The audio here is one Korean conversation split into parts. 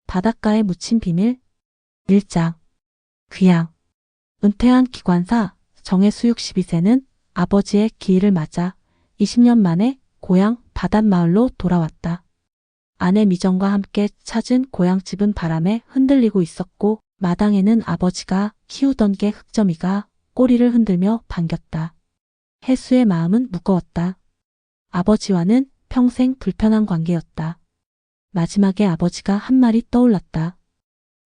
바닷가에 묻힌 비밀. 1장. 귀양. 은퇴한 기관사 정혜수 62세는 아버지의 기일을 맞아 20년 만에 고향 바닷마을로 돌아왔다. 아내 미정과 함께 찾은 고향집은 바람에 흔들리고 있었고 마당에는 아버지가 키우던 개 흑점이가 꼬리를 흔들며 반겼다. 혜수의 마음은 무거웠다. 아버지와는 평생 불편한 관계였다. 마지막에 아버지가 한 말이 떠올랐다.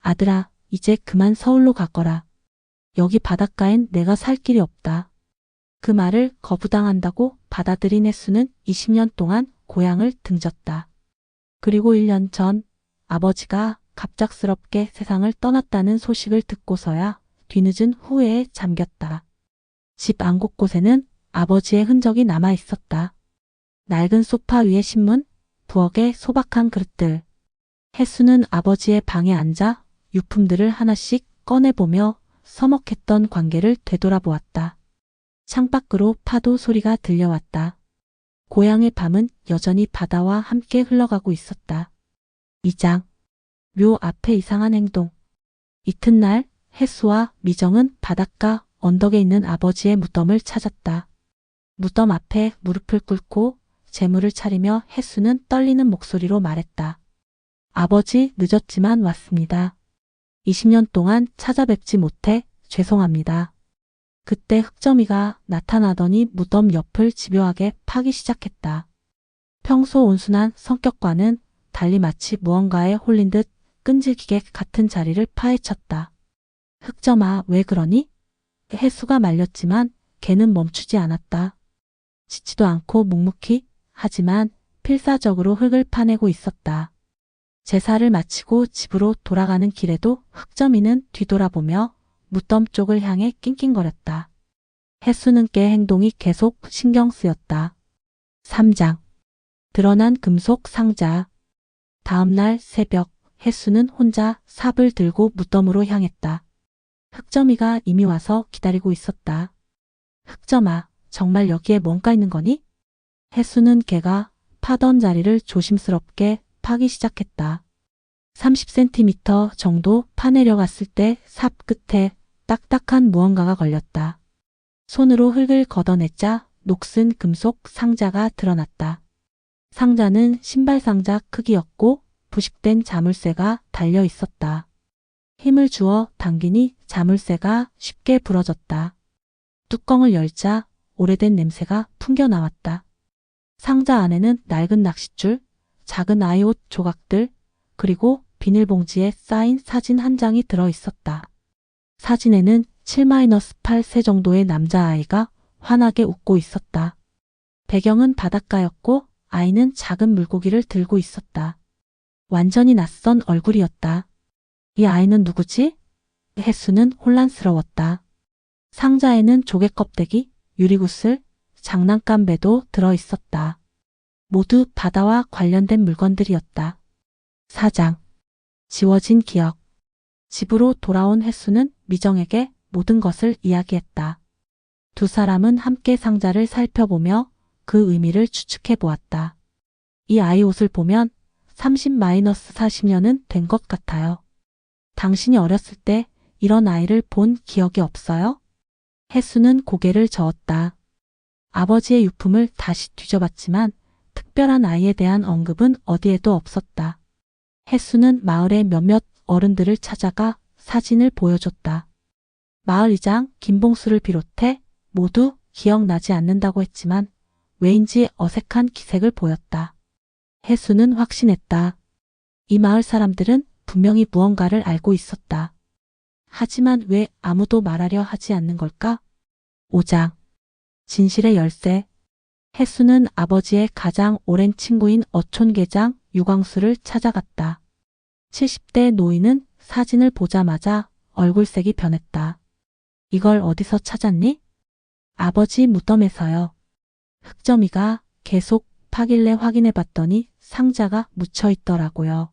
아들아, 이제 그만 서울로 가거라. 여기 바닷가엔 내가 살 길이 없다. 그 말을 거부당한다고 받아들인 혜수는 20년 동안 고향을 등졌다. 그리고 1년 전 아버지가 갑작스럽게 세상을 떠났다는 소식을 듣고서야 뒤늦은 후회에 잠겼다. 집 안 곳곳에는 아버지의 흔적이 남아 있었다. 낡은 소파 위에 신문, 부엌에 소박한 그릇들. 혜수는 아버지의 방에 앉아 유품들을 하나씩 꺼내보며 서먹했던 관계를 되돌아보았다. 창밖으로 파도 소리가 들려왔다. 고향의 밤은 여전히 바다와 함께 흘러가고 있었다. 2장. 묘 앞에 이상한 행동. 이튿날 혜수와 미정은 바닷가 언덕에 있는 아버지의 무덤을 찾았다. 무덤 앞에 무릎을 꿇고 재물을 차리며 혜수는 떨리는 목소리로 말했다. 아버지, 늦었지만 왔습니다. 20년 동안 찾아뵙지 못해 죄송합니다. 그때 흑점이가 나타나더니 무덤 옆을 집요하게 파기 시작했다. 평소 온순한 성격과는 달리 마치 무언가에 홀린 듯 끈질기게 같은 자리를 파헤쳤다. 흑점아, 왜 그러니? 혜수가 말렸지만 걔는 멈추지 않았다. 짖지도 않고 묵묵히, 하지만 필사적으로 흙을 파내고 있었다. 제사를 마치고 집으로 돌아가는 길에도 흑점이는 뒤돌아보며 무덤 쪽을 향해 낑낑거렸다. 혜수는 걔 행동이 계속 신경 쓰였다. 3장. 드러난 금속 상자. 다음 날 새벽 혜수는 혼자 삽을 들고 무덤으로 향했다. 흑점이가 이미 와서 기다리고 있었다. 흑점아, 정말 여기에 뭔가 있는 거니? 혜수는 걔가 파던 자리를 조심스럽게 파기 시작했다. 30cm 정도 파내려갔을 때 삽 끝에 딱딱한 무언가가 걸렸다. 손으로 흙을 걷어내자 녹슨 금속 상자가 드러났다. 상자는 신발 상자 크기였고 부식된 자물쇠가 달려 있었다. 힘을 주어 당기니 자물쇠가 쉽게 부러졌다. 뚜껑을 열자 오래된 냄새가 풍겨 나왔다. 상자 안에는 낡은 낚싯줄, 작은 아이 옷 조각들, 그리고 비닐봉지에 쌓인 사진 한 장이 들어 있었다. 사진에는 7-8세 정도의 남자아이가 환하게 웃고 있었다. 배경은 바닷가였고 아이는 작은 물고기를 들고 있었다. 완전히 낯선 얼굴이었다. 이 아이는 누구지? 혜수는 혼란스러웠다. 상자에는 조개 껍데기, 유리구슬, 장난감 배도 들어 있었다. 모두 바다와 관련된 물건들이었다. 4장. 지워진 기억. 집으로 돌아온 혜수는 미정에게 모든 것을 이야기했다. 두 사람은 함께 상자를 살펴보며 그 의미를 추측해 보았다. 이 아이 옷을 보면 30-40년은 된 것 같아요. 당신이 어렸을 때 이런 아이를 본 기억이 없어요? 혜수는 고개를 저었다. 아버지의 유품을 다시 뒤져봤지만 특별한 아이에 대한 언급은 어디에도 없었다. 혜수는 마을의 몇몇 어른들을 찾아가 사진을 보여줬다. 마을 이장 김봉수를 비롯해 모두 기억나지 않는다고 했지만 왜인지 어색한 기색을 보였다. 혜수는 확신했다. 이 마을 사람들은 분명히 무언가를 알고 있었다. 하지만 왜 아무도 말하려 하지 않는 걸까? 5장. 진실의 열쇠. 혜수는 아버지의 가장 오랜 친구인 어촌계장 유광수를 찾아갔다. 70대 노인은 사진을 보자마자 얼굴색이 변했다. 이걸 어디서 찾았니? 아버지 무덤에서요. 흑점이가 계속 파길래 확인해 봤더니 상자가 묻혀 있더라고요.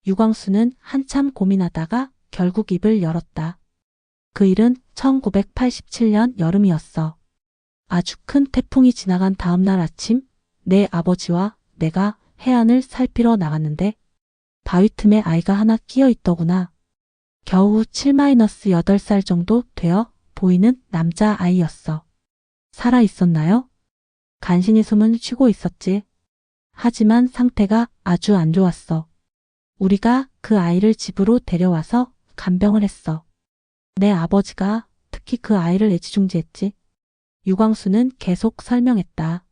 유광수는 한참 고민하다가 결국 입을 열었다. 그 일은 1987년 여름이었어. 아주 큰 태풍이 지나간 다음 날 아침 내 아버지와 내가 해안을 살피러 나갔는데 바위 틈에 아이가 하나 끼어 있더구나. 겨우 7-8살 정도 되어 보이는 남자아이였어. 살아 있었나요? 간신히 숨은 쉬고 있었지. 하지만 상태가 아주 안 좋았어. 우리가 그 아이를 집으로 데려와서 간병을 했어. 내 아버지가 특히 그 아이를 애지중지했지. 유광수는 계속 설명했다.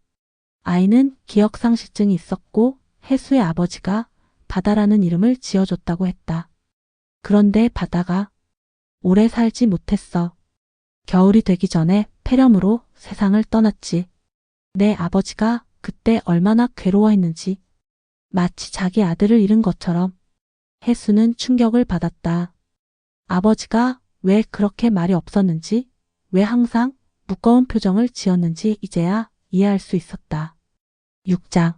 아이는 기억상실증이 있었고 혜수의 아버지가 바다라는 이름을 지어줬다고 했다. 그런데 바다가 오래 살지 못했어. 겨울이 되기 전에 폐렴으로 세상을 떠났지. 내 아버지가 그때 얼마나 괴로워했는지 마치 자기 아들을 잃은 것처럼. 혜수는 충격을 받았다. 아버지가 왜 그렇게 말이 없었는지, 왜 항상 무거운 표정을 지었는지 이제야 이해할 수 있었다. 6장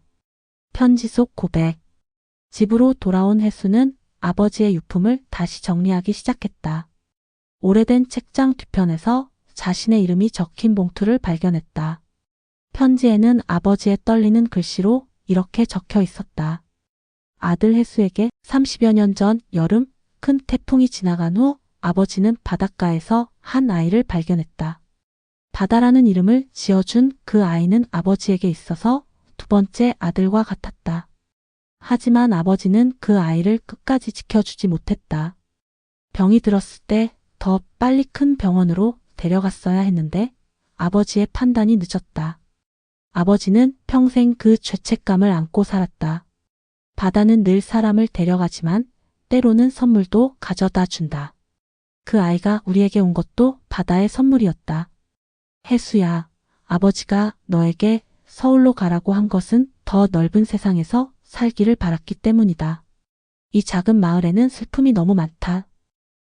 편지 속 고백. 집으로 돌아온 혜수는 아버지의 유품을 다시 정리하기 시작했다. 오래된 책장 뒤편에서 자신의 이름이 적힌 봉투를 발견했다. 편지에는 아버지의 떨리는 글씨로 이렇게 적혀 있었다. 아들 혜수에게 30여 년 전 여름 큰 태풍이 지나간 후 아버지는 바닷가에서 한 아이를 발견했다. 바다라는 이름을 지어준 그 아이는 아버지에게 있어서 두 번째 아들과 같았다. 하지만 아버지는 그 아이를 끝까지 지켜주지 못했다. 병이 들었을 때 더 빨리 큰 병원으로 데려갔어야 했는데 아버지의 판단이 늦었다. 아버지는 평생 그 죄책감을 안고 살았다. 바다는 늘 사람을 데려가지만 때로는 선물도 가져다 준다. 그 아이가 우리에게 온 것도 바다의 선물이었다. 혜수야, 아버지가 너에게 서울로 가라고 한 것은 더 넓은 세상에서 살기를 바랐기 때문이다. 이 작은 마을에는 슬픔이 너무 많다.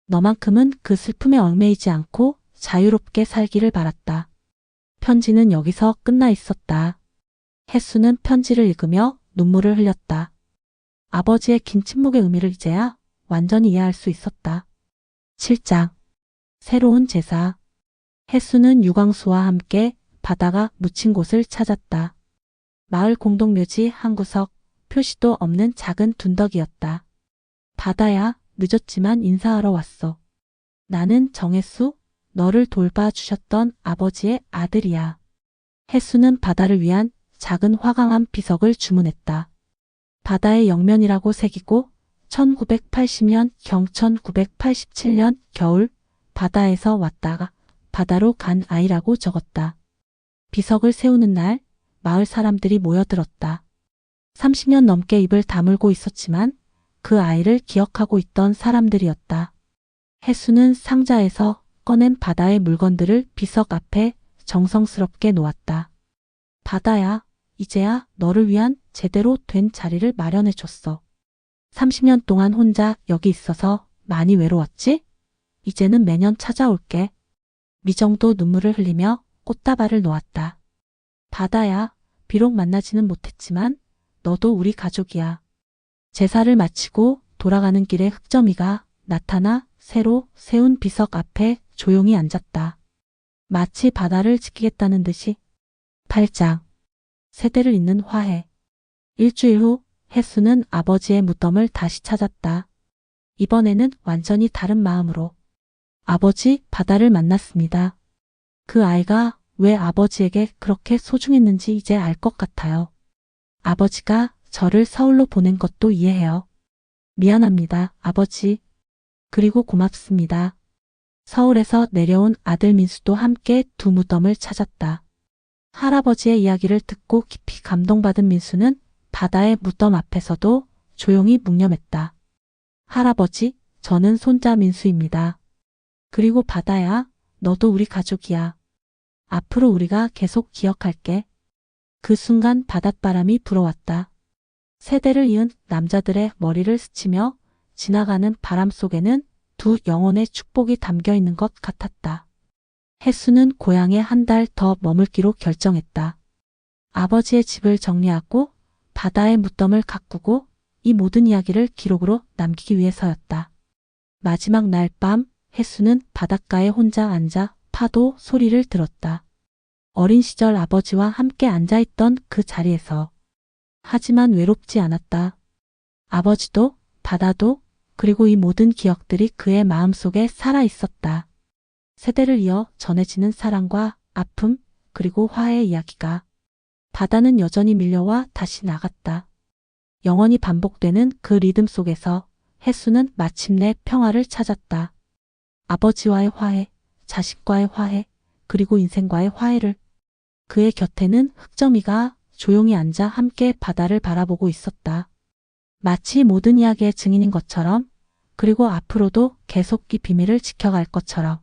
너만큼은 그 슬픔에 얽매이지 않고 자유롭게 살기를 바랐다. 편지는 여기서 끝나 있었다. 혜수는 편지를 읽으며 눈물을 흘렸다. 아버지의 긴 침묵의 의미를 이제야 완전히 이해할 수 있었다. 7장 새로운 제사. 혜수는 유광수와 함께 바다가 묻힌 곳을 찾았다. 마을 공동묘지 한 구석, 표시도 없는 작은 둔덕이었다. 바다야, 늦었지만 인사하러 왔어. 나는 정혜수, 너를 돌봐주셨던 아버지의 아들이야. 혜수는 바다를 위한 작은 화강암 비석을 주문했다. 바다의 영면이라고 새기고 1980년 경 1987년 겨울 바다에서 왔다가 바다로 간 아이라고 적었다. 비석을 세우는 날 마을 사람들이 모여들었다. 30년 넘게 입을 다물고 있었지만 그 아이를 기억하고 있던 사람들이었다. 혜수는 상자에서 꺼낸 바다의 물건들을 비석 앞에 정성스럽게 놓았다. 바다야, 이제야 너를 위한 제대로 된 자리를 마련해줬어. 30년 동안 혼자 여기 있어서 많이 외로웠지? 이제는 매년 찾아올게. 미정도 눈물을 흘리며 꽃다발을 놓았다. 바다야, 비록 만나지는 못했지만 너도 우리 가족이야. 제사를 마치고 돌아가는 길에 흑점이가 나타나 새로 세운 비석 앞에 조용히 앉았다. 마치 바다를 지키겠다는 듯이. 8장 세대를 잇는 화해. 일주일 후 혜수는 아버지의 무덤을 다시 찾았다. 이번에는 완전히 다른 마음으로. 아버지, 바다를 만났습니다. 그 아이가 왜 아버지에게 그렇게 소중했는지 이제 알 것 같아요. 아버지가 저를 서울로 보낸 것도 이해해요. 미안합니다, 아버지. 그리고 고맙습니다. 서울에서 내려온 아들 민수도 함께 두 무덤을 찾았다. 할아버지의 이야기를 듣고 깊이 감동받은 민수는 바다의 무덤 앞에서도 조용히 묵념했다. 할아버지, 저는 손자 민수입니다. 그리고 바다야, 너도 우리 가족이야. 앞으로 우리가 계속 기억할게. 그 순간 바닷바람이 불어왔다. 세대를 이은 남자들의 머리를 스치며 지나가는 바람 속에는 두 영혼의 축복이 담겨 있는 것 같았다. 혜수는 고향에 한 달 더 머물기로 결정했다. 아버지의 집을 정리하고 바다의 무덤을 가꾸고 이 모든 이야기를 기록으로 남기기 위해서였다. 마지막 날 밤 혜수는 바닷가에 혼자 앉아 파도 소리를 들었다. 어린 시절 아버지와 함께 앉아있던 그 자리에서. 하지만 외롭지 않았다. 아버지도 바다도, 그리고 이 모든 기억들이 그의 마음속에 살아 있었다. 세대를 이어 전해지는 사랑과 아픔, 그리고 화해의 이야기가. 바다는 여전히 밀려와 다시 나갔다. 영원히 반복되는 그 리듬 속에서 해수는 마침내 평화를 찾았다. 아버지와의 화해, 자식과의 화해, 그리고 인생과의 화해를. 그의 곁에는 흑점이가 조용히 앉아 함께 바다를 바라보고 있었다. 마치 모든 이야기의 증인인 것처럼, 그리고 앞으로도 계속 이 비밀을 지켜갈 것처럼.